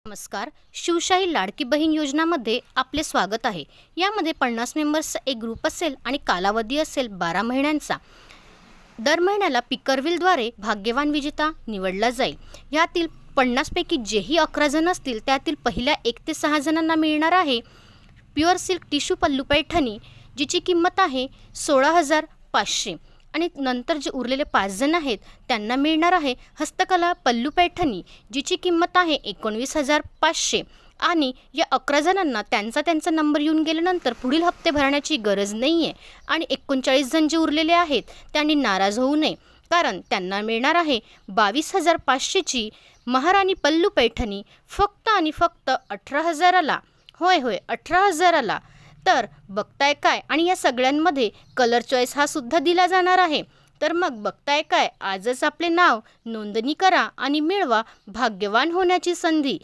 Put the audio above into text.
नमस्कार. शिवशाही लाडकी बहीण योजनामध्ये आपले स्वागत आहे. यामध्ये 50 मेंबर्सचा एक ग्रुप असेल आणि कालावधी असेल 12 महिन्यांचा. दर महिन्याला पिकरविलद्वारे भाग्यवान विजेता निवडला जाईल. यातील 50 पैकी जेही 11 जण असतील त्यातील पहिल्या 1 ते 6 जणांना मिळणार आहे प्युअर सिल्क टिश्यू पल्लू पैठणी, जिची किंमत आहे 16,500. आणि नंतर जे उरलेले 5 जण आहेत त्यांना मिळणार आहे हस्तकला पल्लू पैठणी, जिची किंमत आहे 19,500. आणि या 11 जणांना त्यांचा नंबर येऊन गेल्यानंतर पुढील हप्ते भरण्याची गरज नाही आहे. आणि 39 जण जे उरलेले आहेत त्यांनी नाराज होऊ नये, कारण त्यांना मिळणार आहे 22,500ची महाराणी पल्लू पैठणी फक्त आणि फक्त 18,000ला. होय 18,000ला. तर बघताय काय, आणि या सगळ्यांमध्ये कलर चॉईस हा सुद्धा दिला जाणार आहे. तर मग बघताय काय, आजच आपले नाव नोंदणी करा आणि मिळवा भाग्यवान होण्याची संधी.